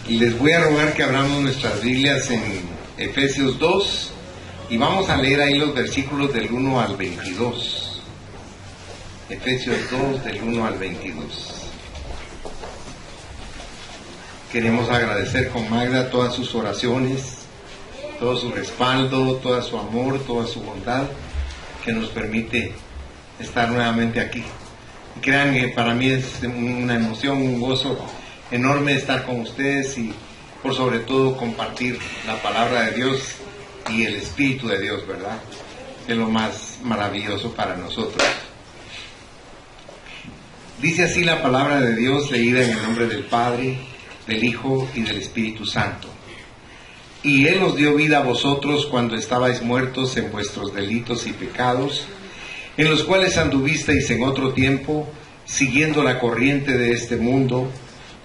Les voy a rogar que abramos nuestras Biblias en Efesios 2 y vamos a leer ahí los versículos del 1 al 22. Efesios 2 del 1 al 22. Queremos agradecer con Magda todas sus oraciones, todo su respaldo, todo su amor, toda su bondad que nos permite estar nuevamente aquí. Y crean que para mí es una emoción, un gozo enorme estar con ustedes y por sobre todo compartir la palabra de Dios y el Espíritu de Dios, ¿verdad? Es lo más maravilloso para nosotros. Dice así la palabra de Dios, leída en el nombre del Padre, del Hijo y del Espíritu Santo. Y Él os dio vida a vosotros cuando estabais muertos en vuestros delitos y pecados, en los cuales anduvisteis en otro tiempo, siguiendo la corriente de este mundo,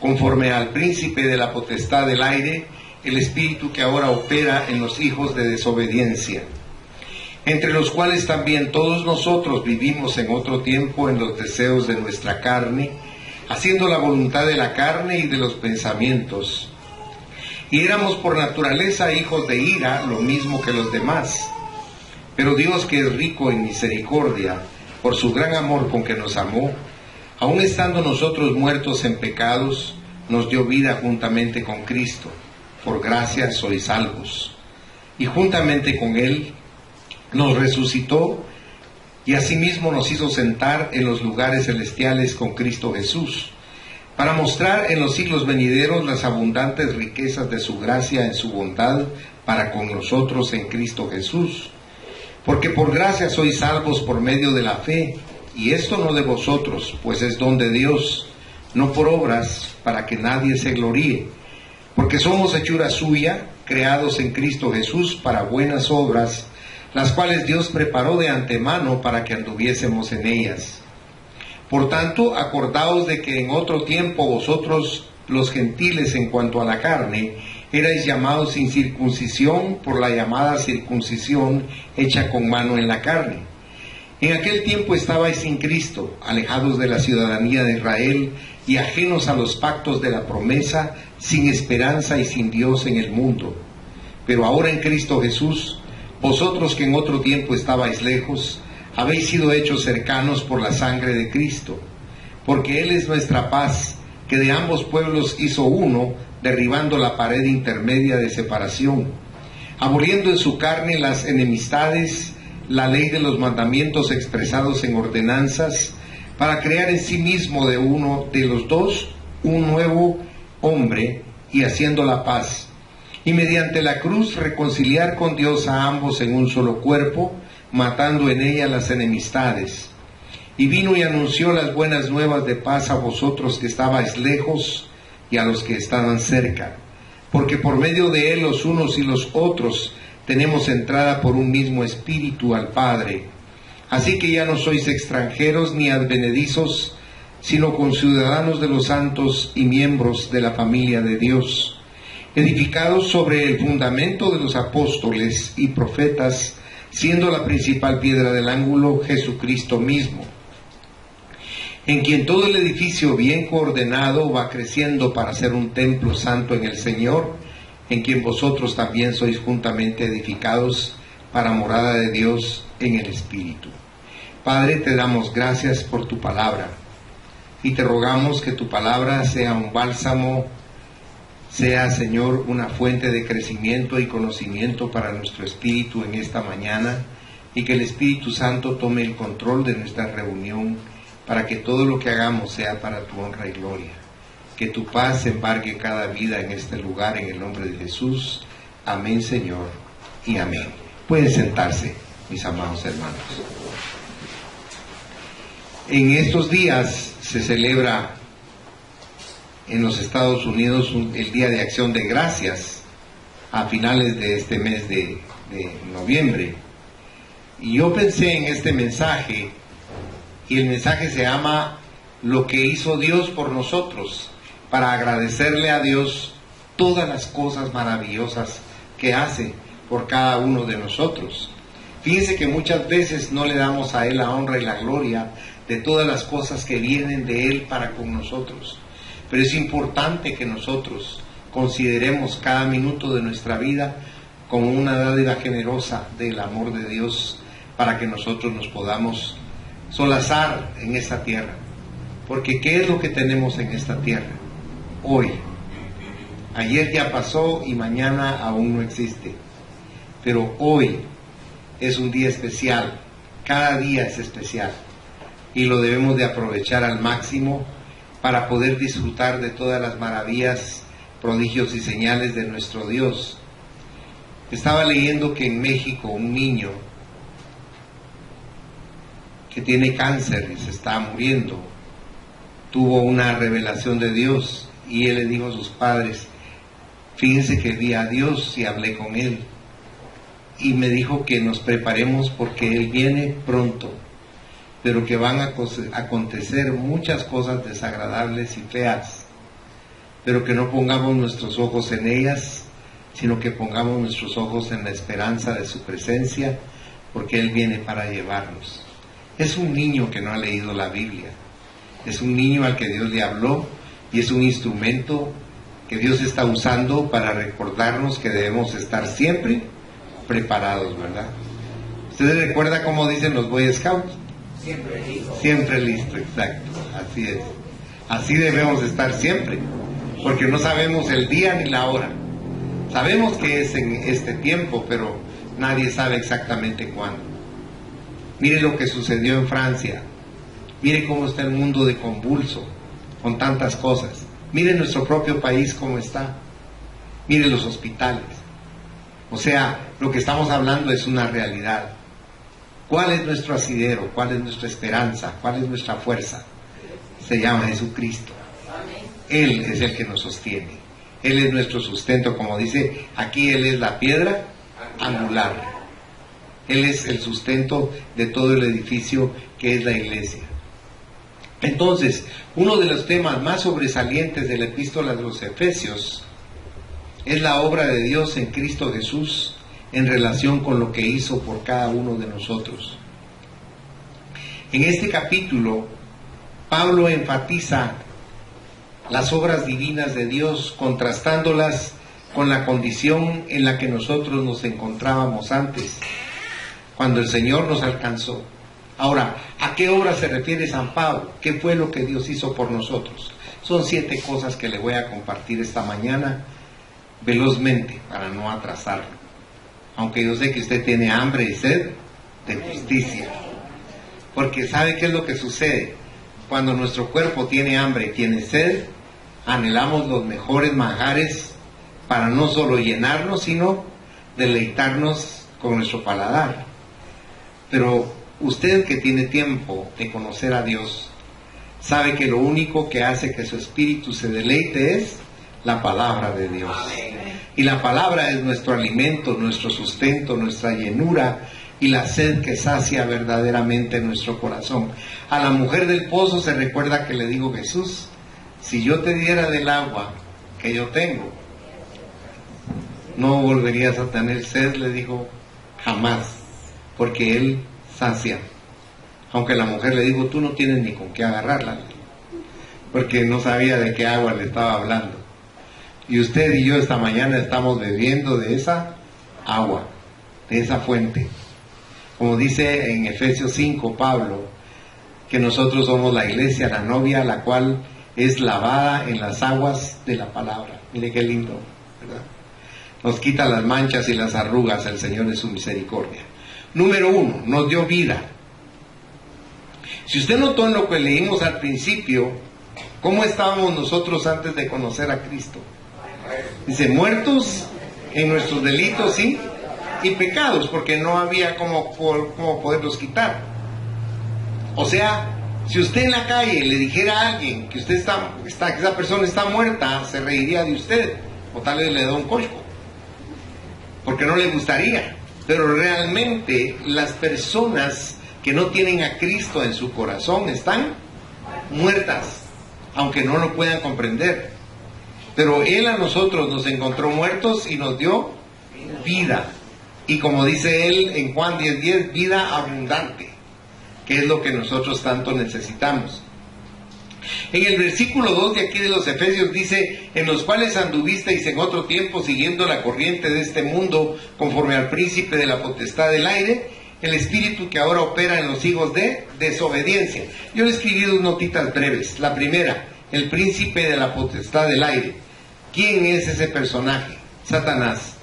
conforme al príncipe de la potestad del aire, el espíritu que ahora opera en los hijos de desobediencia, entre los cuales también todos nosotros vivimos en otro tiempo en los deseos de nuestra carne, haciendo la voluntad de la carne y de los pensamientos. Y éramos por naturaleza hijos de ira, lo mismo que los demás. Pero Dios, que es rico en misericordia, por su gran amor con que nos amó, aun estando nosotros muertos en pecados, nos dio vida juntamente con Cristo. Por gracia sois salvos. Y juntamente con Él nos resucitó y asimismo nos hizo sentar en los lugares celestiales con Cristo Jesús, para mostrar en los siglos venideros las abundantes riquezas de su gracia en su bondad para con nosotros en Cristo Jesús. Porque por gracia sois salvos por medio de la fe, y esto no de vosotros, pues es don de Dios, no por obras, para que nadie se gloríe. Porque somos hechura suya, creados en Cristo Jesús para buenas obras, las cuales Dios preparó de antemano para que anduviésemos en ellas. Por tanto, acordaos de que en otro tiempo vosotros, los gentiles en cuanto a la carne, erais llamados sin circuncisión por la llamada circuncisión hecha con mano en la carne. En aquel tiempo estabais sin Cristo, alejados de la ciudadanía de Israel y ajenos a los pactos de la promesa, sin esperanza y sin Dios en el mundo. Pero ahora en Cristo Jesús, vosotros que en otro tiempo estabais lejos, habéis sido hechos cercanos por la sangre de Cristo, porque Él es nuestra paz, que de ambos pueblos hizo uno, derribando la pared intermedia de separación, aboliendo en su carne las enemistades, la ley de los mandamientos expresados en ordenanzas, para crear en sí mismo de uno de los dos un nuevo hombre, y haciendo la paz, y mediante la cruz reconciliar con Dios a ambos en un solo cuerpo, matando en ella las enemistades. Y vino y anunció las buenas nuevas de paz a vosotros que estabais lejos y a los que estaban cerca, porque por medio de Él los unos y los otros tenemos entrada por un mismo espíritu al Padre. Así que ya no sois extranjeros ni advenedizos, sino conciudadanos de los santos y miembros de la familia de Dios, edificados sobre el fundamento de los apóstoles y profetas, siendo la principal piedra del ángulo Jesucristo mismo, en quien todo el edificio bien coordenado va creciendo para ser un templo santo en el Señor, en quien vosotros también sois juntamente edificados para morada de Dios en el Espíritu. Padre, te damos gracias por tu palabra y te rogamos que tu palabra sea un bálsamo, sea, Señor, una fuente de crecimiento y conocimiento para nuestro espíritu en esta mañana, y que el Espíritu Santo tome el control de nuestra reunión para que todo lo que hagamos sea para tu honra y gloria. Que tu paz embargue cada vida en este lugar, en el nombre de Jesús. Amén, Señor, y amén. Pueden sentarse, mis amados hermanos. En estos días se celebra en los Estados Unidos el Día de Acción de Gracias, a finales de este mes de noviembre. Y yo pensé en este mensaje, y el mensaje se llama Lo que hizo Dios por nosotros, para agradecerle a Dios todas las cosas maravillosas que hace por cada uno de nosotros. Fíjense que muchas veces no le damos a Él la honra y la gloria de todas las cosas que vienen de Él para con nosotros. Pero es importante que nosotros consideremos cada minuto de nuestra vida como una dádiva generosa del amor de Dios para que nosotros nos podamos solazar en esta tierra. Porque ¿qué es lo que tenemos en esta tierra? Hoy. Ayer ya pasó y mañana aún no existe. Pero hoy es un día especial. Cada día es especial. Y lo debemos de aprovechar al máximo para poder disfrutar de todas las maravillas, prodigios y señales de nuestro Dios. Estaba leyendo que en México un niño que tiene cáncer y se está muriendo, tuvo una revelación de Dios y él le dijo a sus padres: fíjense que vi a Dios y hablé con él y me dijo que nos preparemos porque él viene pronto, pero que van a acontecer muchas cosas desagradables y feas, pero que no pongamos nuestros ojos en ellas, sino que pongamos nuestros ojos en la esperanza de su presencia, porque él viene para llevarnos. Es un niño que no ha leído la Biblia, es un niño al que Dios le habló y es un instrumento que Dios está usando para recordarnos que debemos estar siempre preparados, ¿verdad? ¿Ustedes recuerdan cómo dicen los Boy Scouts? Siempre listo. Siempre listo, exacto, así es. Así debemos estar siempre, porque no sabemos el día ni la hora. Sabemos que es en este tiempo, pero nadie sabe exactamente cuándo. Mire lo que sucedió en Francia. Mire cómo está el mundo de convulso, con tantas cosas. Mire nuestro propio país cómo está. Mire los hospitales. O sea, lo que estamos hablando es una realidad. ¿Cuál es nuestro asidero? ¿Cuál es nuestra esperanza? ¿Cuál es nuestra fuerza? Se llama Jesucristo. Él es el que nos sostiene. Él es nuestro sustento, como dice aquí, Él es la piedra angular. Él es el sustento de todo el edificio que es la iglesia. Entonces, uno de los temas más sobresalientes de la epístola de los Efesios es la obra de Dios en Cristo Jesús en relación con lo que hizo por cada uno de nosotros. En este capítulo, Pablo enfatiza las obras divinas de Dios, contrastándolas con la condición en la que nosotros nos encontrábamos antes, cuando el Señor nos alcanzó. Ahora, ¿a qué obra se refiere San Pablo? ¿Qué fue lo que Dios hizo por nosotros? Son 7 cosas que le voy a compartir esta mañana velozmente para no atrasarlo. Aunque yo sé que usted tiene hambre y sed de justicia. Porque ¿sabe qué es lo que sucede? Cuando nuestro cuerpo tiene hambre y tiene sed, anhelamos los mejores manjares para no solo llenarnos, sino deleitarnos con nuestro paladar. Pero usted que tiene tiempo de conocer a Dios, sabe que lo único que hace que su espíritu se deleite es la palabra de Dios. Y la palabra es nuestro alimento, nuestro sustento, nuestra llenura y la sed que sacia verdaderamente nuestro corazón. A la mujer del pozo se recuerda que le dijo Jesús: si yo te diera del agua que yo tengo, no volverías a tener sed, le dijo, jamás, porque Él sacia. Aunque la mujer le dijo: tú no tienes ni con qué agarrarla, porque no sabía de qué agua le estaba hablando. Y usted y yo esta mañana estamos bebiendo de esa agua, de esa fuente. Como dice en Efesios 5 Pablo, que nosotros somos la iglesia, la novia, la cual es lavada en las aguas de la palabra. Mire qué lindo, ¿verdad? Nos quita las manchas y las arrugas el Señor de su misericordia. Número 1, nos dio vida. Si usted notó en lo que leímos al principio, ¿cómo estábamos nosotros antes de conocer a Cristo? Dice, muertos en nuestros delitos y pecados, porque no había cómo poderlos quitar. O sea, si usted en la calle le dijera a alguien que usted que esa persona está muerta, se reiría de usted, o tal vez le da un cosco, porque no le gustaría. Pero realmente las personas que no tienen a Cristo en su corazón están muertas, aunque no lo puedan comprender. Pero Él a nosotros nos encontró muertos y nos dio vida. Y como dice Él en Juan 10:10, vida abundante, que es lo que nosotros tanto necesitamos. En el versículo 2 de aquí de los Efesios dice: en los cuales anduvisteis en otro tiempo siguiendo la corriente de este mundo, conforme al príncipe de la potestad del aire, el espíritu que ahora opera en los hijos de desobediencia. Yo le escribí dos notitas breves. La primera, el príncipe de la potestad del aire. ¿Quién es ese personaje? Satanás.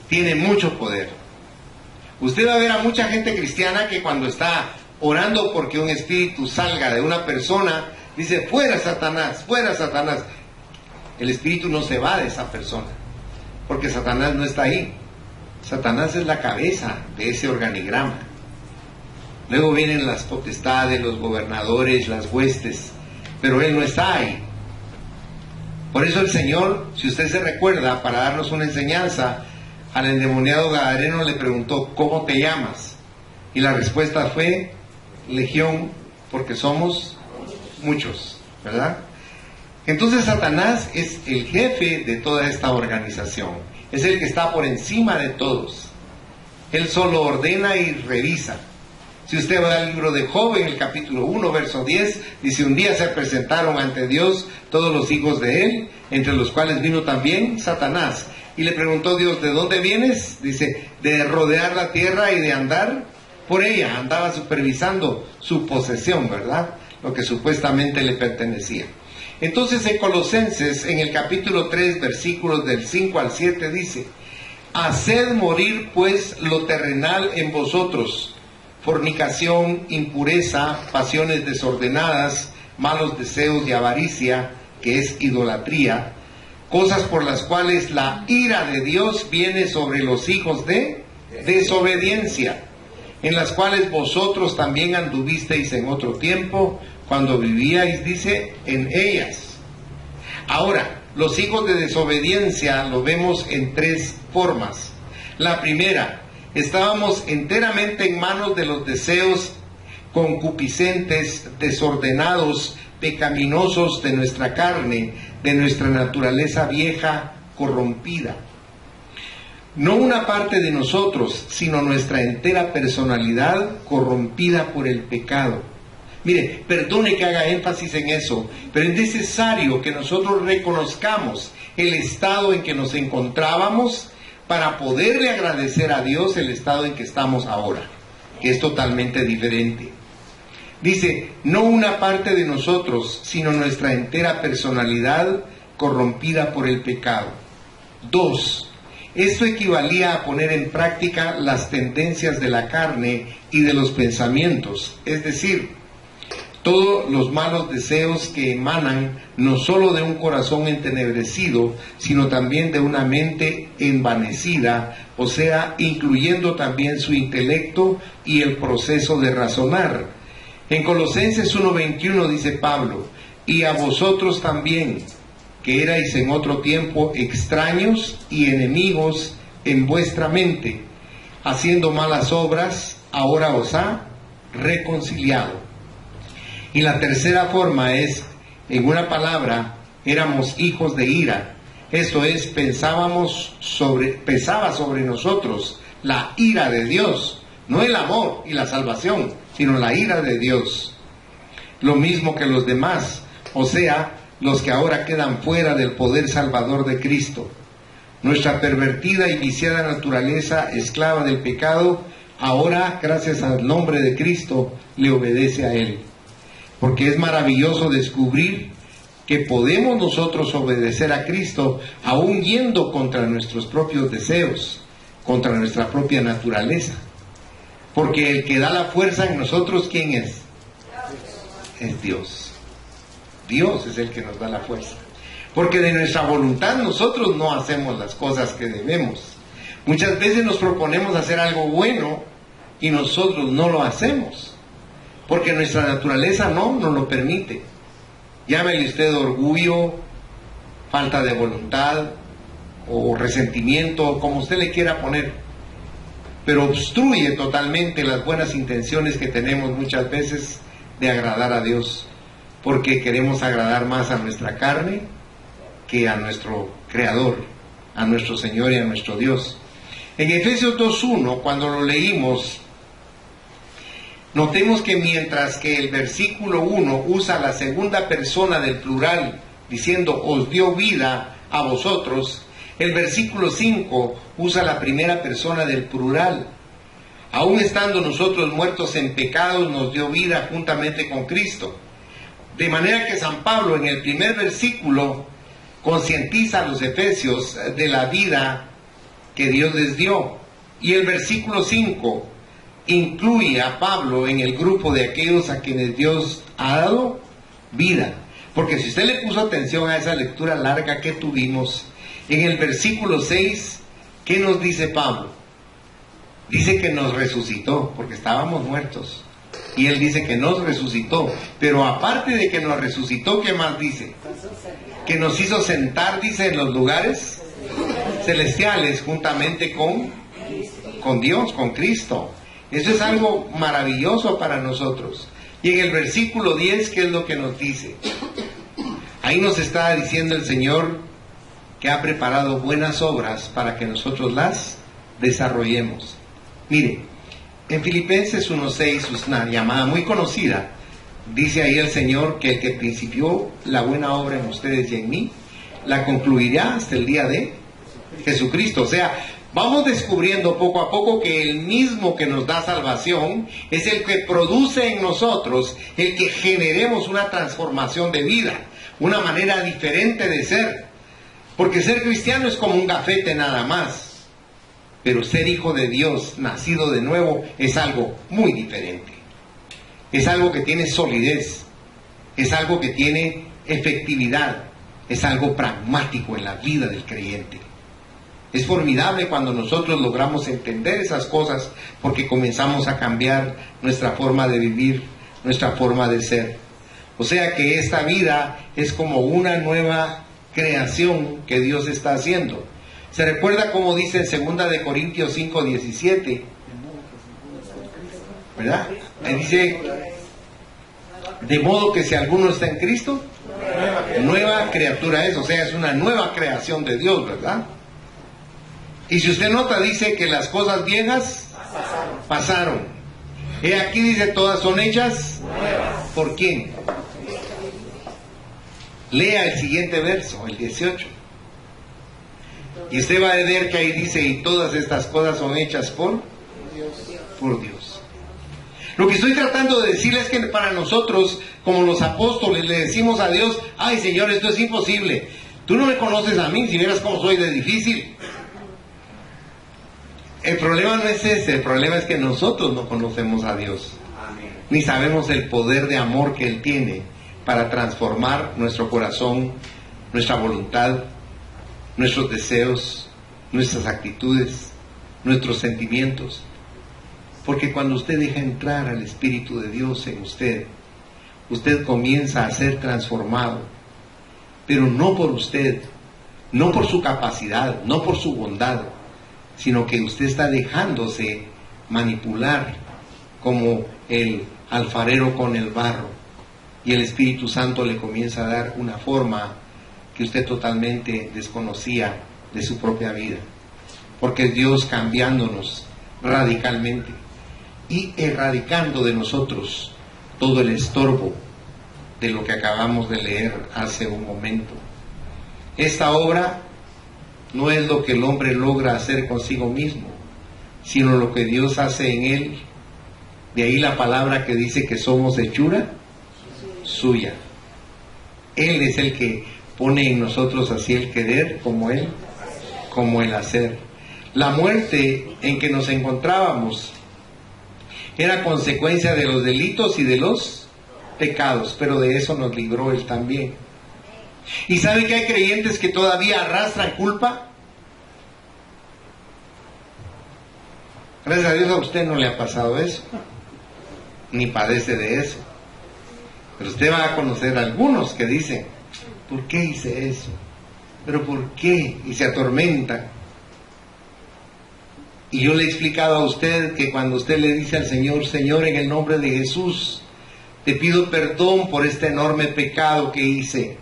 Tiene mucho poder. Usted va a ver a mucha gente cristiana que cuando está orando porque un espíritu salga de una persona, dice: fuera Satanás, fuera Satanás. El espíritu no se va de esa persona, porque Satanás no está ahí. Satanás es la cabeza de ese organigrama. Luego vienen las potestades, los gobernadores, las huestes, pero él no está ahí. Por eso el Señor, si usted se recuerda, para darnos una enseñanza, al endemoniado gadareno le preguntó: ¿cómo te llamas? Y la respuesta fue: Legión, porque somos muchos, ¿verdad? Entonces Satanás es el jefe de toda esta organización, es el que está por encima de todos. Él solo ordena y revisa. Si usted va al libro de Job, en el capítulo 1, verso 10, dice: un día se presentaron ante Dios todos los hijos de él, entre los cuales vino también Satanás. Y le preguntó Dios: ¿de dónde vienes? Dice: de rodear la tierra y de andar por ella. Andaba supervisando su posesión, ¿verdad? Lo que supuestamente le pertenecía. Entonces en Colosenses, en el capítulo 3, versículos del 5 al 7, dice: haced morir pues lo terrenal en vosotros: fornicación, impureza, pasiones desordenadas, malos deseos y avaricia, que es idolatría, cosas por las cuales la ira de Dios viene sobre los hijos de desobediencia, en las cuales vosotros también anduvisteis en otro tiempo, cuando vivíais, dice, en ellas. Ahora, los hijos de desobediencia lo vemos en tres formas. La primera: estábamos enteramente en manos de los deseos concupiscentes, desordenados, pecaminosos de nuestra carne, de nuestra naturaleza vieja, corrompida. No una parte de nosotros, sino nuestra entera personalidad corrompida por el pecado. Mire, perdone que haga énfasis en eso, pero es necesario que nosotros reconozcamos el estado en que nos encontrábamos para poderle agradecer a Dios el estado en que estamos ahora, que es totalmente diferente. Dice: no una parte de nosotros, sino nuestra entera personalidad corrompida por el pecado. 2. Esto equivalía a poner en práctica las tendencias de la carne y de los pensamientos, es decir, todos los malos deseos que emanan no solo de un corazón entenebrecido, sino también de una mente envanecida, o sea, incluyendo también su intelecto y el proceso de razonar. En Colosenses 1:21 dice Pablo: y a vosotros también, que erais en otro tiempo extraños y enemigos en vuestra mente, haciendo malas obras, ahora os ha reconciliado. Y la tercera forma es, en una palabra, éramos hijos de ira. Esto es, pesaba sobre nosotros la ira de Dios, no el amor y la salvación, sino la ira de Dios. Lo mismo que los demás, o sea, los que ahora quedan fuera del poder salvador de Cristo. Nuestra pervertida y viciada naturaleza, esclava del pecado, ahora, gracias al nombre de Cristo, le obedece a Él. Porque es maravilloso descubrir que podemos nosotros obedecer a Cristo aún yendo contra nuestros propios deseos, contra nuestra propia naturaleza. Porque el que da la fuerza en nosotros, ¿quién es? Es Dios. Dios es el que nos da la fuerza. Porque de nuestra voluntad nosotros no hacemos las cosas que debemos. Muchas veces nos proponemos hacer algo bueno y nosotros no lo hacemos. Porque nuestra naturaleza no nos lo permite. Llámele usted orgullo, falta de voluntad o resentimiento, como usted le quiera poner. Pero obstruye totalmente las buenas intenciones que tenemos muchas veces de agradar a Dios. Porque queremos agradar más a nuestra carne que a nuestro Creador, a nuestro Señor y a nuestro Dios. En Efesios 2:1, cuando lo leímos, Notemos que mientras que el versículo 1 usa la segunda persona del plural, diciendo os dio vida a vosotros, el versículo 5 usa la primera persona del plural. Aún estando nosotros muertos en pecados, nos dio vida juntamente con Cristo. De manera que San Pablo en el primer versículo concientiza a los efesios de la vida que Dios les dio. Y el versículo 5 incluye a Pablo en el grupo de aquellos a quienes Dios ha dado vida. Porque si usted le puso atención a esa lectura larga que tuvimos, en el versículo 6, ¿qué nos dice Pablo? Dice que nos resucitó, porque estábamos muertos. Y él dice que nos resucitó. Pero aparte de que nos resucitó, ¿qué más dice? Que nos hizo sentar, dice, en los lugares celestiales, juntamente con Dios, con Cristo. Eso es algo maravilloso para nosotros. Y en el versículo 10, ¿qué es lo que nos dice? Ahí nos está diciendo el Señor que ha preparado buenas obras para que nosotros las desarrollemos. Mire, en Filipenses 1:6, una llamada muy conocida, dice ahí el Señor que el que principió la buena obra en ustedes y en mí, la concluirá hasta el día de Jesucristo. O sea, vamos descubriendo poco a poco que el mismo que nos da salvación es el que produce en nosotros el que generemos una transformación de vida, una manera diferente de ser. Porque ser cristiano es como un gafete nada más, pero ser hijo de Dios, nacido de nuevo, es algo muy diferente. Es algo que tiene solidez, es algo que tiene efectividad, es algo pragmático en la vida del creyente. Es formidable cuando nosotros logramos entender esas cosas, porque comenzamos a cambiar nuestra forma de vivir, nuestra forma de ser. O sea que esta vida es como una nueva creación que Dios está haciendo. ¿Se recuerda cómo dice en 2 de Corintios 5:17? ¿Verdad? Ahí dice, de modo que si alguno está en Cristo, nueva criatura es, o sea, es una nueva creación de Dios, ¿verdad? Y si usted nota, dice que las cosas viejas pasaron. He aquí dice, todas son hechas nuevas. ¿Por quién? Lea el siguiente verso, el 18. Y usted va a ver que ahí dice, y todas estas cosas son hechas por Dios. Lo que estoy tratando de decirles es que para nosotros, como los apóstoles, le decimos a Dios, ay Señor, esto es imposible. Tú no me conoces a mí, si vieras cómo soy de difícil. El problema no es ese, el problema es que nosotros no conocemos a Dios. Ni sabemos el poder de amor que Él tiene para transformar nuestro corazón, nuestra voluntad, nuestros deseos, nuestras actitudes, nuestros sentimientos. Porque cuando usted deja entrar al Espíritu de Dios en usted, usted comienza a ser transformado, pero no por usted, no por su capacidad, no por su bondad, sino que usted está dejándose manipular como el alfarero con el barro. Y el Espíritu Santo le comienza a dar una forma que usted totalmente desconocía de su propia vida. Porque es Dios cambiándonos radicalmente y erradicando de nosotros todo el estorbo de lo que acabamos de leer hace un momento. Esta obra no es lo que el hombre logra hacer consigo mismo, sino lo que Dios hace en él. De ahí la palabra que dice que somos hechura suya. Él es el que pone en nosotros así el querer como el hacer. La muerte en que nos encontrábamos era consecuencia de los delitos y de los pecados, pero de eso nos libró Él también. ¿Y sabe que hay creyentes que todavía arrastran culpa? Gracias a Dios a usted no le ha pasado eso, ni padece de eso. Pero usted va a conocer a algunos que dicen, ¿por qué hice eso? ¿Pero por qué? Y se atormentan. Y yo le he explicado a usted que cuando usted le dice al Señor, Señor, en el nombre de Jesús, te pido perdón por este enorme pecado que hice.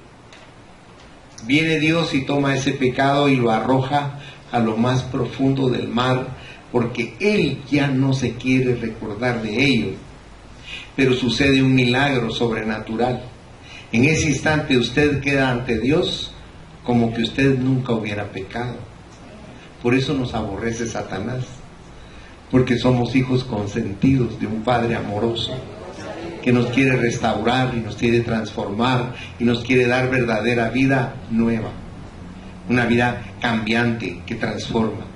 Viene Dios y toma ese pecado y lo arroja a lo más profundo del mar, porque Él ya no se quiere recordar de ello. pero sucede un milagro sobrenatural. En ese instante usted queda ante Dios como que usted nunca hubiera pecado. Por eso nos aborrece Satanás, porque somos hijos consentidos de un Padre amoroso que nos quiere restaurar y nos quiere transformar y nos quiere dar verdadera vida nueva, una vida cambiante que transforma.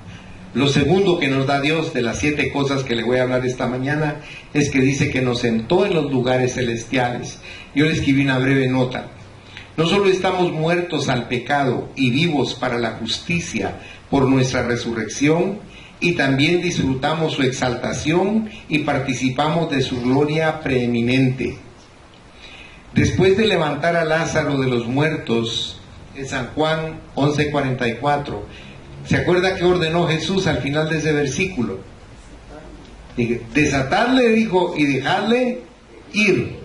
Lo segundo que nos da Dios, de las 7 cosas que le voy a hablar esta mañana, es que dice que nos sentó en los lugares celestiales. Yo le escribí una breve nota. No solo estamos muertos al pecado y vivos para la justicia por nuestra resurrección, y también disfrutamos su exaltación y participamos de su gloria preeminente. Después de levantar a Lázaro de los muertos, en San Juan 11:44, ¿se acuerda que ordenó Jesús al final de ese versículo? Desatadle, dijo, y dejadle ir.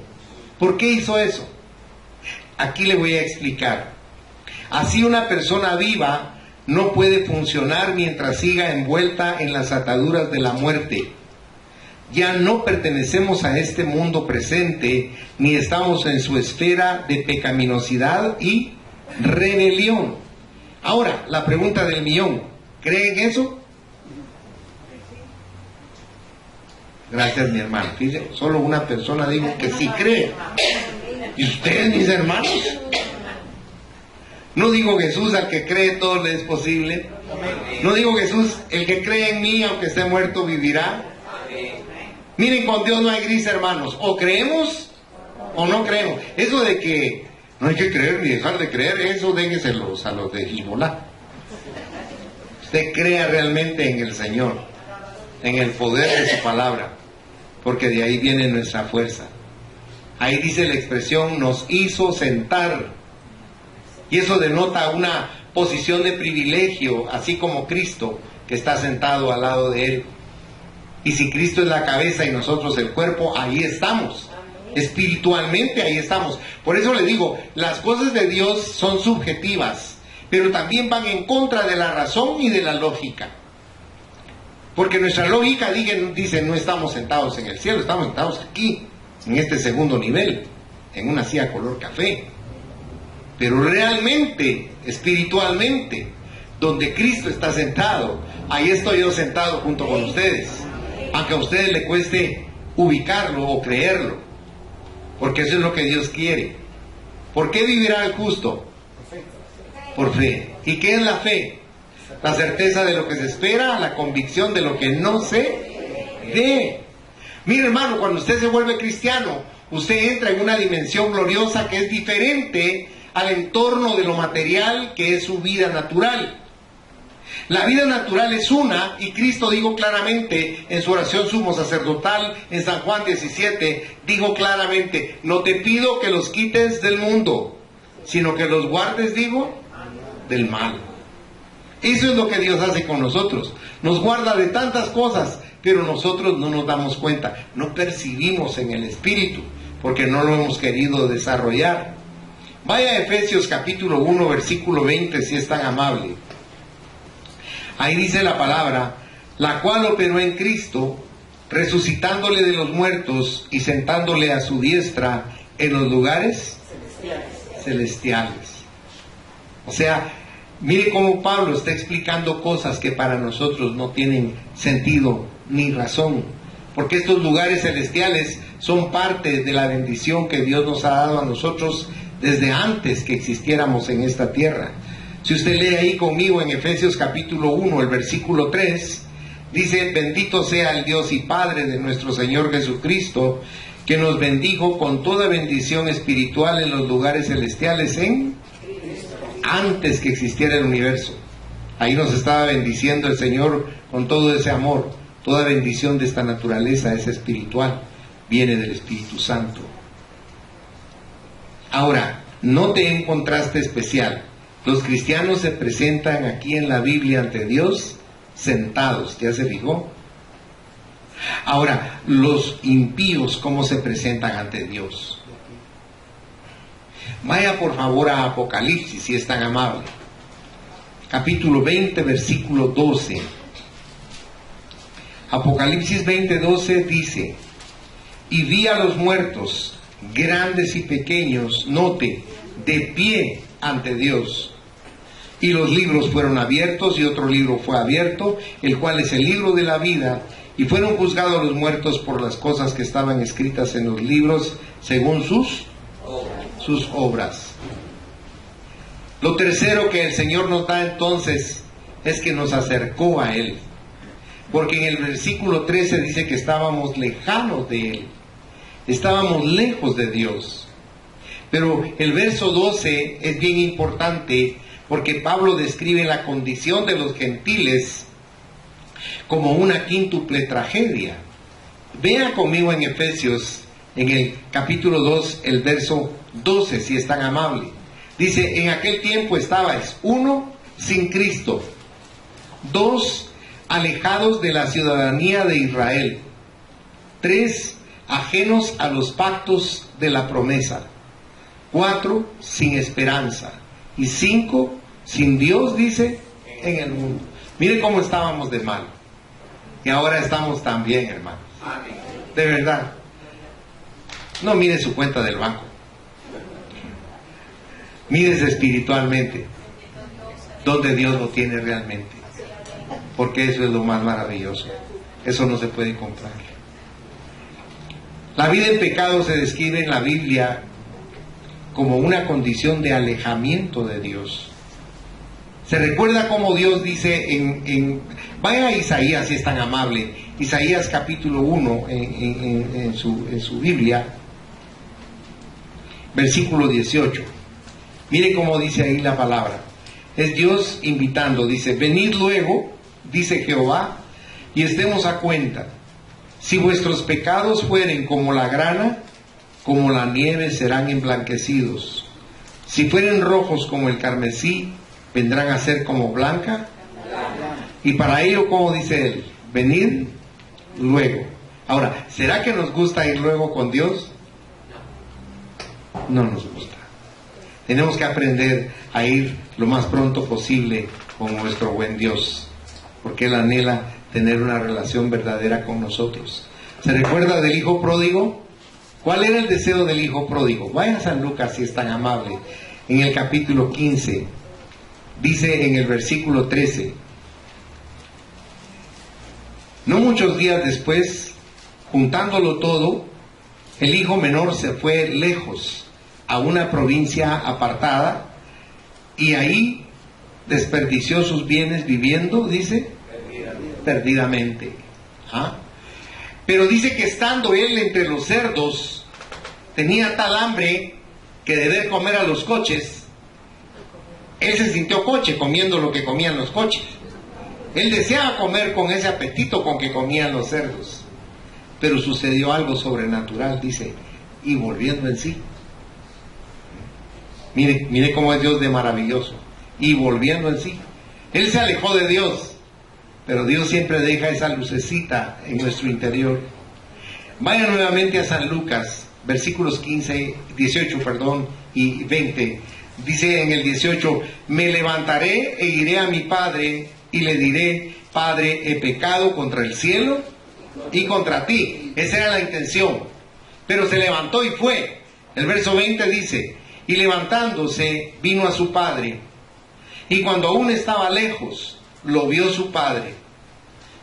¿Por qué hizo eso? Aquí le voy a explicar. Así una persona viva no puede funcionar mientras siga envuelta en las ataduras de la muerte. Ya no pertenecemos a este mundo presente, ni estamos en su esfera de pecaminosidad y rebelión. Ahora, la pregunta del millón, ¿creen eso? Gracias, mi hermano. Fíjese, solo una persona dijo que sí cree. ¿Y ustedes, mis hermanos? No digo Jesús, al que cree todo le es posible. No digo Jesús, el que cree en mí, aunque esté muerto, vivirá. Miren, con Dios no hay gris, hermanos. O creemos o no creemos. Eso de que no hay que creer ni dejar de creer, eso déjenselos a los de Hezbollah. Usted crea realmente en el Señor, en el poder de su palabra, porque de ahí viene nuestra fuerza. Ahí dice la expresión, nos hizo sentar. Y eso denota una posición de privilegio, así como Cristo, que está sentado al lado de Él. Y si Cristo es la cabeza y nosotros el cuerpo, ahí estamos. Espiritualmente ahí estamos. Por eso le digo, las cosas de Dios son subjetivas, pero también van en contra de la razón y de la lógica. Porque nuestra lógica dice, no estamos sentados en el cielo, estamos sentados aquí, en este segundo nivel, en una silla color café. Pero realmente, espiritualmente, donde Cristo está sentado, ahí estoy yo sentado junto con ustedes. Aunque a ustedes les cueste ubicarlo o creerlo, porque eso es lo que Dios quiere. ¿Por qué vivirá el justo? Por fe. ¿Y qué es la fe? La certeza de lo que se espera, la convicción de lo que no se ve. Mire, hermano, cuando usted se vuelve cristiano, usted entra en una dimensión gloriosa que es diferente al entorno de lo material que es su vida natural. La vida natural es una, y Cristo dijo claramente en su oración sumo sacerdotal en San Juan 17, dijo claramente, no te pido que los quites del mundo, sino que los guardes, digo, del mal. Eso es lo que Dios hace con nosotros, nos guarda de tantas cosas, pero nosotros no nos damos cuenta, no percibimos en el Espíritu, porque no lo hemos querido desarrollar. Vaya a Efesios capítulo 1, versículo 20, si es tan amable. Ahí dice la palabra, la cual operó en Cristo, resucitándole de los muertos y sentándole a su diestra en los lugares celestiales. O sea, mire cómo Pablo está explicando cosas que para nosotros no tienen sentido ni razón, porque estos lugares celestiales son parte de la bendición que Dios nos ha dado a nosotros desde antes que existiéramos en esta tierra. Si usted lee ahí conmigo en Efesios capítulo 1, el versículo 3, dice, bendito sea el Dios y Padre de nuestro Señor Jesucristo, que nos bendijo con toda bendición espiritual en los lugares celestiales antes que existiera el universo. Ahí nos estaba bendiciendo el Señor con todo ese amor. Toda bendición de esta naturaleza es espiritual, viene del Espíritu Santo. Ahora, note un contraste especial. Los cristianos se presentan aquí en la Biblia ante Dios sentados, ¿ya se fijó? Ahora, los impíos, ¿cómo se presentan ante Dios? Vaya por favor a Apocalipsis, si es tan amable. Capítulo 20, versículo 12. Apocalipsis 20:12 dice, y vi a los muertos, grandes y pequeños, note, de pie ante Dios. Y los libros fueron abiertos, y otro libro fue abierto, el cual es el libro de la vida, y fueron juzgados los muertos por las cosas que estaban escritas en los libros, según sus obras. Lo tercero que el Señor nos da entonces es que nos acercó a Él. Porque en el versículo 13 dice que estábamos lejanos de Él. Estábamos lejos de Dios. Pero el verso 12 es bien importante porque Pablo describe la condición de los gentiles como una quíntuple tragedia. Vea conmigo en Efesios, en el capítulo 2, el verso 12, si es tan amable. Dice, en aquel tiempo estabais, 1, sin Cristo; 2, alejados de la ciudadanía de Israel; 3, ajenos a los pactos de la promesa; 4, sin esperanza; y 5, sin Dios, dice, en el mundo. Mire cómo estábamos de mal. Y ahora estamos tan bien, hermanos. De verdad. No mire su cuenta del banco. Mírese espiritualmente donde Dios lo tiene realmente, porque eso es lo más maravilloso. Eso no se puede comprar. La vida en pecado se describe en la Biblia como una condición de alejamiento de Dios. Se recuerda cómo Dios dice vaya a Isaías, si es tan amable, Isaías capítulo 1 en su Biblia, versículo 18. Mire cómo dice ahí la palabra. Es Dios invitando, dice, venid luego, dice Jehová, y estemos a cuenta. Si vuestros pecados fueren como la grana, como la nieve serán emblanquecidos. Si fueren rojos como el carmesí, vendrán a ser como blanca. Y para ello, como dice él, venid luego. Ahora, ¿será que nos gusta ir luego con Dios? No nos gusta. Tenemos que aprender a ir lo más pronto posible con nuestro buen Dios, porque Él anhela tener una relación verdadera con nosotros. ¿Se recuerda del hijo pródigo? ¿Cuál era el deseo del hijo pródigo? Vaya a San Lucas, si es tan amable, en el capítulo 15, dice en el versículo 13, no muchos días después, juntándolo todo, el hijo menor se fue lejos, a una provincia apartada, y ahí desperdició sus bienes viviendo, dice, perdidamente. ¿Ah? Pero dice que estando él entre los cerdos, tenía tal hambre que de ver comer a los coches, él se sintió coche comiendo lo que comían los coches. Él deseaba comer con ese apetito con que comían los cerdos. Pero sucedió algo sobrenatural, dice, y volviendo en sí. Mire cómo es Dios de maravilloso. Y volviendo en sí. Él se alejó de Dios, pero Dios siempre deja esa lucecita en nuestro interior. Vaya nuevamente a San Lucas, versículos 18 y 20. Dice en el 18, me levantaré e iré a mi padre y le diré, Padre, he pecado contra el cielo y contra ti. Esa era la intención. Pero se levantó y fue. El verso 20 dice, y levantándose vino a su padre, y cuando aún estaba lejos, lo vio su padre,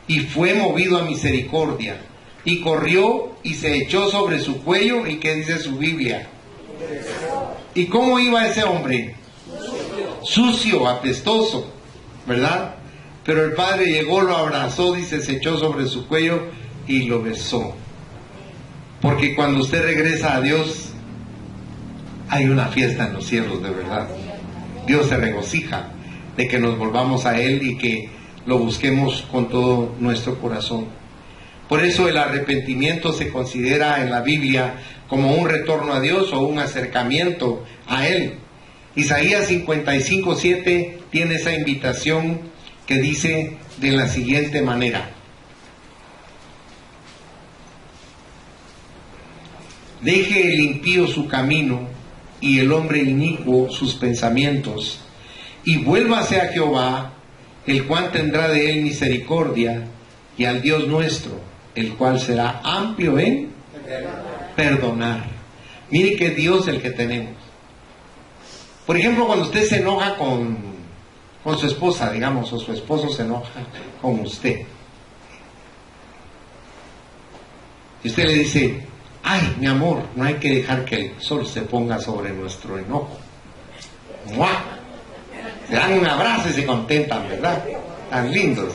y fue movido a misericordia, y corrió y se echó sobre su cuello. ¿Y qué dice su Biblia? ¿Y cómo iba ese hombre? Sucio, apestoso, ¿verdad? Pero el padre llegó, lo abrazó, dice, se echó sobre su cuello y lo besó. Porque cuando usted regresa a Dios, hay una fiesta en los cielos, de verdad. Dios se regocija de que nos volvamos a Él y que lo busquemos con todo nuestro corazón. Por eso el arrepentimiento se considera en la Biblia como un retorno a Dios o un acercamiento a Él. Isaías 55:7 tiene esa invitación que dice de la siguiente manera: deje el impío su camino y el hombre inicuo sus pensamientos, y vuélvase a Jehová, el cual tendrá de él misericordia, y al Dios nuestro, el cual será amplio en Perdonar. Mire que Dios el que tenemos. Por ejemplo, cuando usted se enoja con su esposa, digamos, o su esposo se enoja con usted. Y usted le dice, ay, mi amor, no hay que dejar que el sol se ponga sobre nuestro enojo. ¡Mua! Se dan un abrazo y se contentan, ¿verdad? Tan lindos.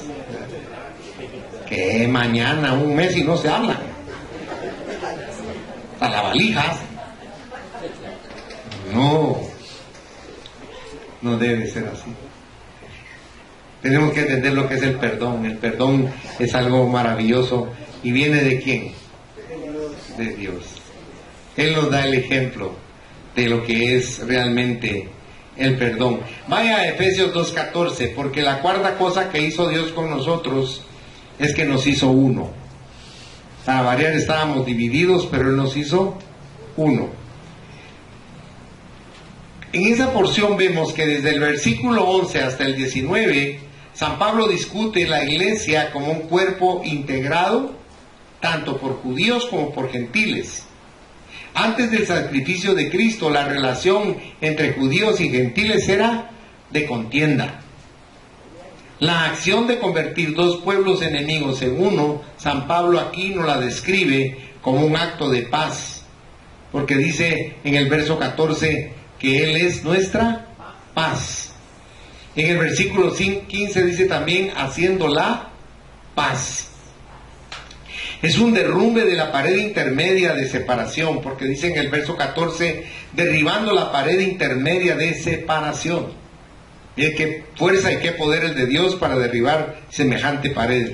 Que mañana, un mes y no se hablan. A la valija. No debe ser así. Tenemos que entender lo que es el perdón. El perdón es algo maravilloso. ¿Y viene de quién? De Dios. Él nos da el ejemplo de lo que es realmente el perdón. Vaya a Efesios 2:14, porque la cuarta cosa que hizo Dios con nosotros es que nos hizo uno. Para variar estábamos divididos, pero Él nos hizo uno. En esa porción vemos que desde el versículo 11 hasta el 19, San Pablo discute la iglesia como un cuerpo integrado, tanto por judíos como por gentiles. Antes del sacrificio de Cristo, la relación entre judíos y gentiles era de contienda. La acción de convertir dos pueblos enemigos en uno, San Pablo aquí nos la describe como un acto de paz, porque dice en el verso 14 que Él es nuestra paz. En el versículo 15 dice también haciendo la paz. Es un derrumbe de la pared intermedia de separación, porque dice en el verso 14, derribando la pared intermedia de separación. Miren qué fuerza y qué poder el de Dios para derribar semejante pared.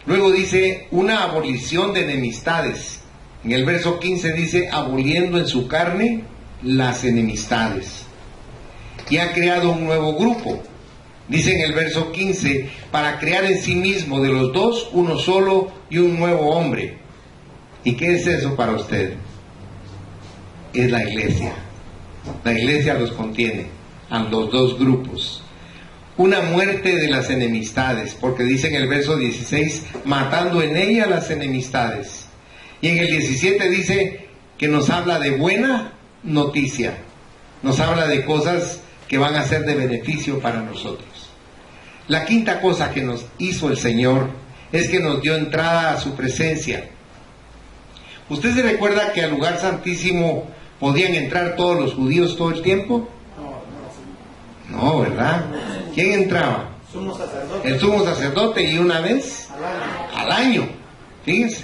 Luego dice, una abolición de enemistades. En el verso 15 dice, aboliendo en su carne las enemistades. Y ha creado un nuevo grupo. Dice en el verso 15, para crear en sí mismo de los dos uno solo y un nuevo hombre. ¿Y qué es eso para usted? Es la iglesia. La iglesia los contiene, a los dos grupos. Una muerte de las enemistades, porque dice en el verso 16, matando en ella las enemistades. Y en el 17 dice que nos habla de buena noticia. Nos habla de cosas que van a ser de beneficio para nosotros. La quinta cosa que nos hizo el Señor es que nos dio entrada a su presencia. ¿Usted se recuerda que al lugar santísimo podían entrar todos los judíos todo el tiempo? No, ¿verdad? ¿Quién entraba? El sumo sacerdote, y una vez al año. Fíjense.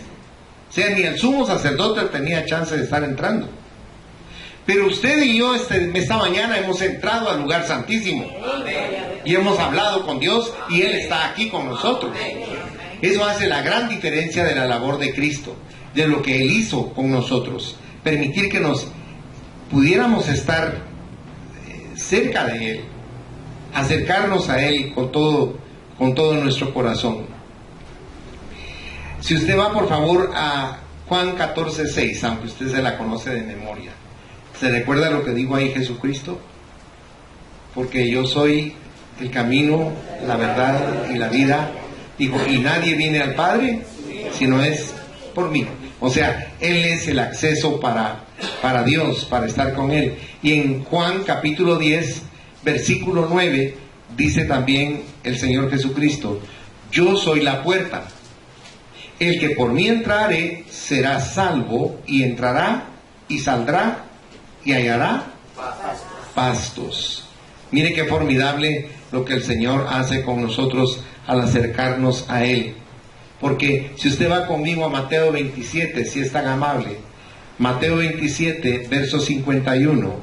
O sea, ni el sumo sacerdote tenía chance de estar entrando. Pero usted y yo esta mañana hemos entrado al lugar santísimo y hemos hablado con Dios y Él está aquí con nosotros. Eso hace la gran diferencia de la labor de Cristo, de lo que Él hizo con nosotros. Permitir que nos pudiéramos estar cerca de Él, acercarnos a Él con todo nuestro corazón. Si usted va por favor a Juan 14:6, aunque usted se la conoce de memoria. ¿Se recuerda lo que dijo ahí Jesucristo? Porque yo soy el camino, la verdad y la vida. Dijo, y nadie viene al Padre si no es por mí. O sea, Él es el acceso para Dios, para estar con Él. Y en Juan capítulo 10, versículo 9, dice también el Señor Jesucristo, yo soy la puerta. El que por mí entrare será salvo, y entrará y saldrá y hallará pastos. Mire qué formidable lo que el Señor hace con nosotros al acercarnos a Él. Porque si usted va conmigo a Mateo 27, si es tan amable, Mateo 27, verso 51,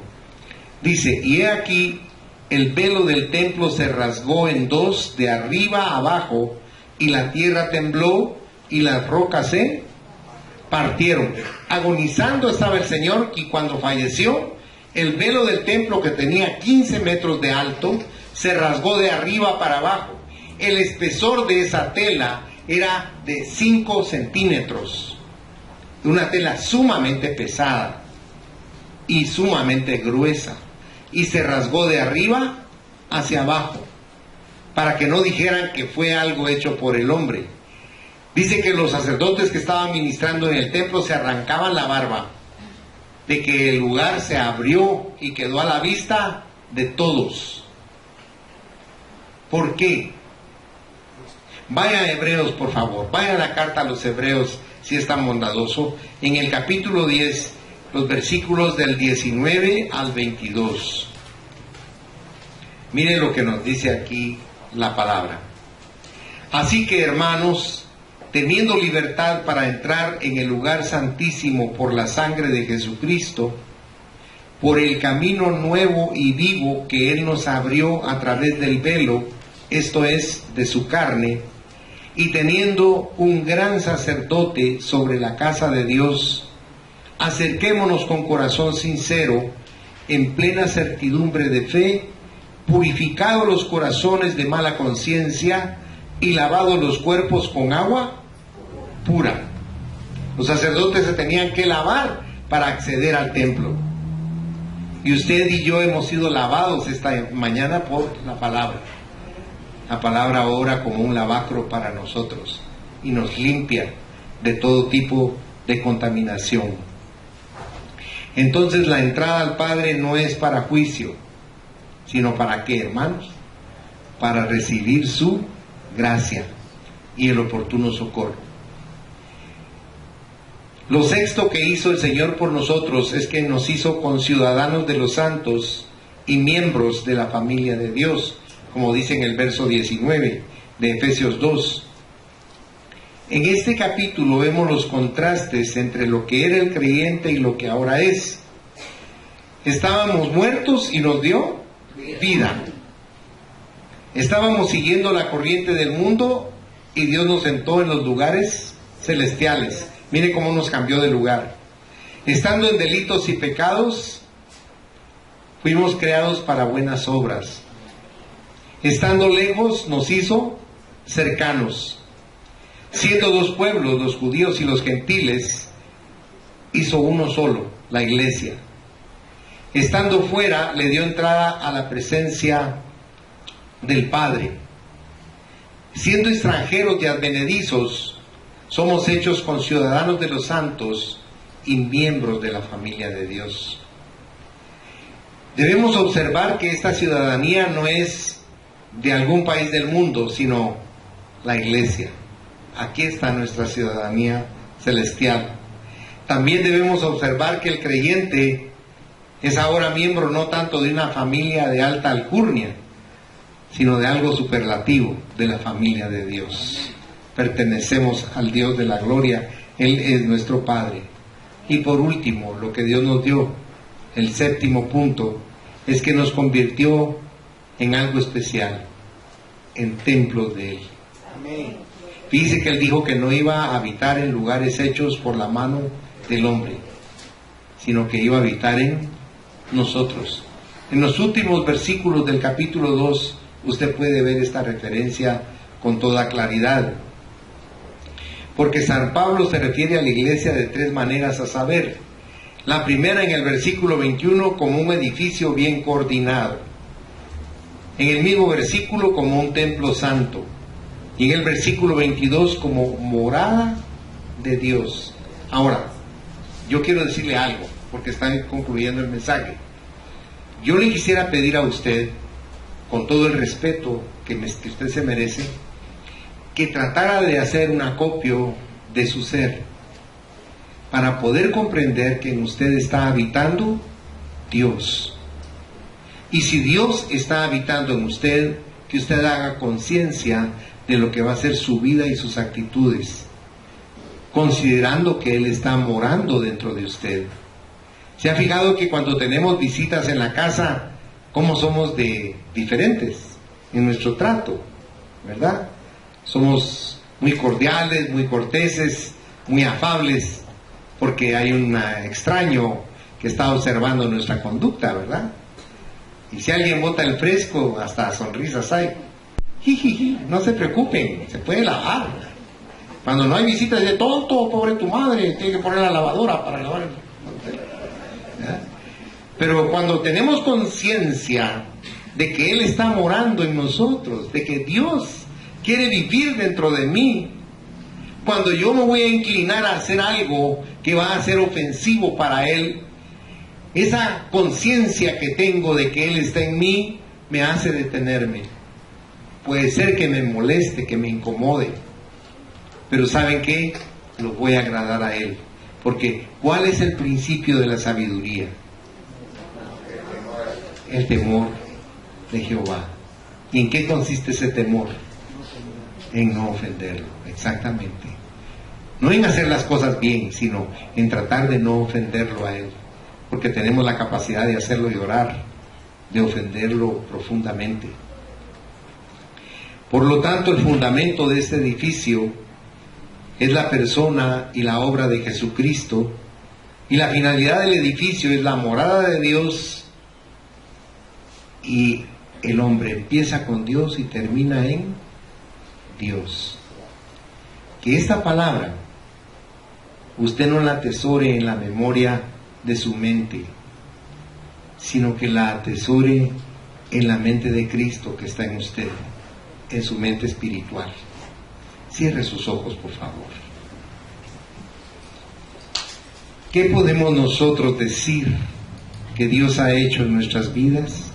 dice, y he aquí, el velo del templo se rasgó en dos, de arriba a abajo, y la tierra tembló, y las rocas se partieron. Agonizando estaba el Señor, y cuando falleció, el velo del templo, que tenía 15 metros de alto, se rasgó de arriba para abajo. El espesor de esa tela era de 5 centímetros. Una tela sumamente pesada y sumamente gruesa. Y se rasgó de arriba hacia abajo, para que no dijeran que fue algo hecho por el hombre. Dice que los sacerdotes que estaban ministrando en el templo se arrancaban la barba, de que el lugar se abrió y quedó a la vista de todos. ¿Por qué? Vaya a Hebreos, por favor, vaya a la carta a los Hebreos, si es tan bondadoso, en el capítulo 10, los versículos del 19 al 22. Miren lo que nos dice aquí la palabra. Así que, hermanos, teniendo libertad para entrar en el lugar santísimo por la sangre de Jesucristo, por el camino nuevo y vivo que Él nos abrió a través del velo, esto es, de su carne, y teniendo un gran sacerdote sobre la casa de Dios, acerquémonos con corazón sincero, en plena certidumbre de fe, purificados los corazones de mala conciencia y lavados los cuerpos con agua pura. Los sacerdotes se tenían que lavar para acceder al templo. Y usted y yo hemos sido lavados esta mañana por la palabra. La palabra obra como un lavacro para nosotros y nos limpia de todo tipo de contaminación. Entonces la entrada al Padre no es para juicio, sino para ¿qué, hermanos? Para recibir su gracia y el oportuno socorro. Lo sexto que hizo el Señor por nosotros es que nos hizo conciudadanos de los santos y miembros de la familia de Dios, como dice en el verso 19 de Efesios 2. En este capítulo vemos los contrastes entre lo que era el creyente y lo que ahora es. Estábamos muertos y nos dio vida. Estábamos siguiendo la corriente del mundo y Dios nos sentó en los lugares celestiales. Mire cómo nos cambió de lugar. Estando en delitos y pecados, fuimos creados para buenas obras. Estando lejos, nos hizo cercanos. Siendo dos pueblos, los judíos y los gentiles, hizo uno solo, la iglesia. Estando fuera, le dio entrada a la presencia del Padre. Siendo extranjeros y advenedizos, somos hechos conciudadanos de los santos y miembros de la familia de Dios. Debemos observar que esta ciudadanía no es de algún país del mundo, sino la iglesia. Aquí está nuestra ciudadanía celestial. También debemos observar que el creyente es ahora miembro no tanto de una familia de alta alcurnia, sino de algo superlativo, de la familia de Dios. Pertenecemos al Dios de la gloria, Él es nuestro Padre. Y por último, lo que Dios nos dio, el séptimo punto, es que nos convirtió en algo especial, en templos de Él. Amén. Dice que Él dijo que no iba a habitar en lugares hechos por la mano del hombre, sino que iba a habitar en nosotros. En los últimos versículos del capítulo 2, usted puede ver esta referencia con toda claridad. Porque San Pablo se refiere a la iglesia de tres maneras a saber. La primera en el versículo 21 como un edificio bien coordinado. En el mismo versículo como un templo santo. Y en el versículo 22 como morada de Dios. Ahora, yo quiero decirle algo, porque están concluyendo el mensaje. Yo le quisiera pedir a usted, con todo el respeto que usted se merece, que tratara de hacer un acopio de su ser, para poder comprender que en usted está habitando Dios. Y si Dios está habitando en usted, que usted haga conciencia de lo que va a ser su vida y sus actitudes, considerando que Él está morando dentro de usted. ¿Se ha fijado que cuando tenemos visitas en la casa, cómo somos de diferentes en nuestro trato, verdad? Somos muy cordiales, muy corteses, muy afables, porque hay un extraño que está observando nuestra conducta, ¿verdad? Y si alguien bota el fresco, hasta sonrisas hay. Jijiji, no se preocupen, se puede lavar. Cuando no hay visitas, dice, tonto, pobre tu madre, tiene que poner la lavadora para lavar el... ¿verdad? Pero cuando tenemos conciencia de que Él está morando en nosotros, de que Dios quiere vivir dentro de mí, Cuando yo me voy a inclinar a hacer algo que va a ser ofensivo para Él, esa conciencia que tengo de que Él está en mí me hace detenerme. Puede ser que me moleste, que me incomode, pero ¿saben qué? Lo voy a agradar a Él. Porque ¿cuál es el principio de la sabiduría? El temor de Jehová. ¿Y en qué consiste ese temor? En no ofenderlo, exactamente. No en hacer las cosas bien, sino en tratar de no ofenderlo a Él. Porque tenemos la capacidad de hacerlo llorar, de ofenderlo profundamente. Por lo tanto, el fundamento de este edificio es la persona y la obra de Jesucristo, y la finalidad del edificio es la morada de Dios, y el hombre empieza con Dios y termina en Dios. Que esta palabra usted no la atesore en la memoria de su mente, sino que la atesore en la mente de Cristo que está en usted, en su mente espiritual. Cierre sus ojos, por favor. ¿Qué podemos nosotros decir que Dios ha hecho en nuestras vidas?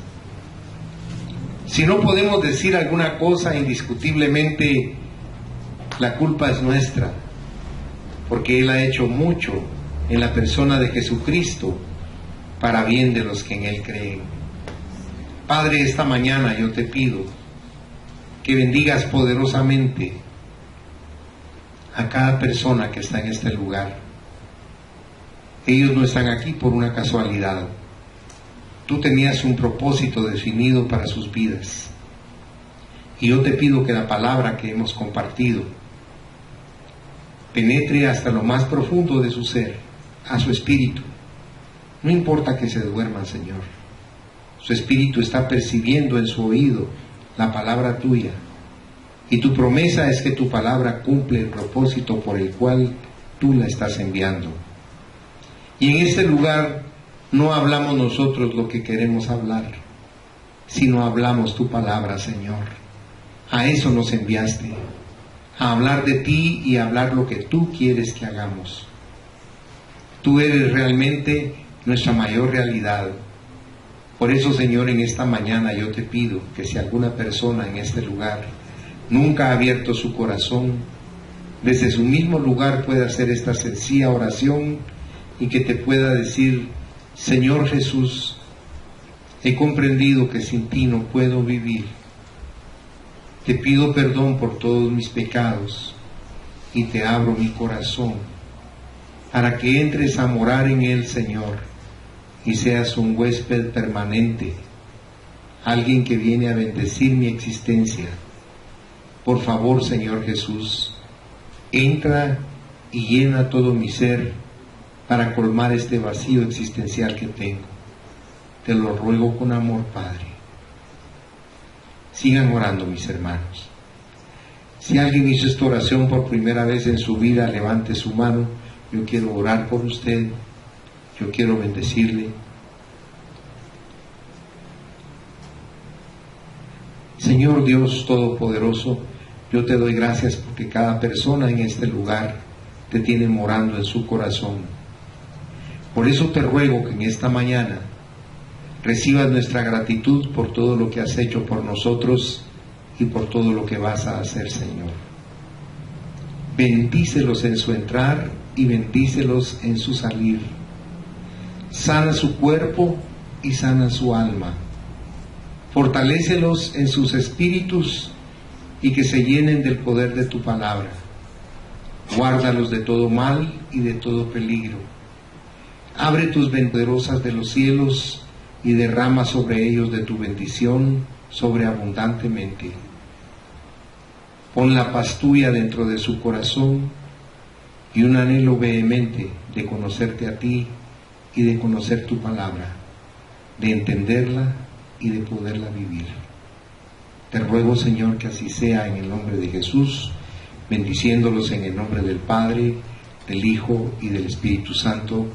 Si no podemos decir alguna cosa, indiscutiblemente la culpa es nuestra, porque Él ha hecho mucho en la persona de Jesucristo para bien de los que en Él creen. Padre, esta mañana yo te pido que bendigas poderosamente a cada persona que está en este lugar. Ellos no están aquí por una casualidad. Tú tenías un propósito definido para sus vidas. Y yo te pido que la palabra que hemos compartido penetre hasta lo más profundo de su ser, a su espíritu. No importa que se duerman, Señor. Su espíritu está percibiendo en su oído la palabra tuya. Y tu promesa es que tu palabra cumple el propósito por el cual tú la estás enviando. Y en este lugar no hablamos nosotros lo que queremos hablar, sino hablamos tu palabra, Señor. A eso nos enviaste, a hablar de ti y a hablar lo que tú quieres que hagamos. Tú eres realmente nuestra mayor realidad. Por eso, Señor, en esta mañana yo te pido que si alguna persona en este lugar nunca ha abierto su corazón, desde su mismo lugar pueda hacer esta sencilla oración y que te pueda decir: Señor Jesús, he comprendido que sin ti no puedo vivir. Te pido perdón por todos mis pecados y te abro mi corazón para que entres a morar en él, Señor, y seas un huésped permanente, alguien que viene a bendecir mi existencia. Por favor, Señor Jesús, entra y llena todo mi ser para colmar este vacío existencial que tengo. Te lo ruego con amor, Padre. Sigan orando, mis hermanos. Si alguien hizo esta oración por primera vez en su vida, levante su mano. Yo quiero orar por usted. Yo quiero bendecirle. Señor Dios Todopoderoso, yo te doy gracias porque cada persona en este lugar te tiene morando en su corazón. Por eso te ruego que en esta mañana recibas nuestra gratitud por todo lo que has hecho por nosotros y por todo lo que vas a hacer, Señor. Bendícelos en su entrar y bendícelos en su salir. Sana su cuerpo y sana su alma. Fortalécelos en sus espíritus y que se llenen del poder de tu palabra. Guárdalos de todo mal y de todo peligro. Abre tus venderosas de los cielos y derrama sobre ellos de tu bendición sobreabundantemente. Pon la paz tuya dentro de su corazón y un anhelo vehemente de conocerte a ti y de conocer tu palabra, de entenderla y de poderla vivir. Te ruego, Señor, que así sea en el nombre de Jesús, bendiciéndolos en el nombre del Padre, del Hijo y del Espíritu Santo.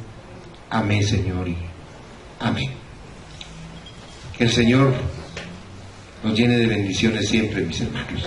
Amén, Señor, y amén. Que el Señor nos llene de bendiciones siempre, mis hermanos.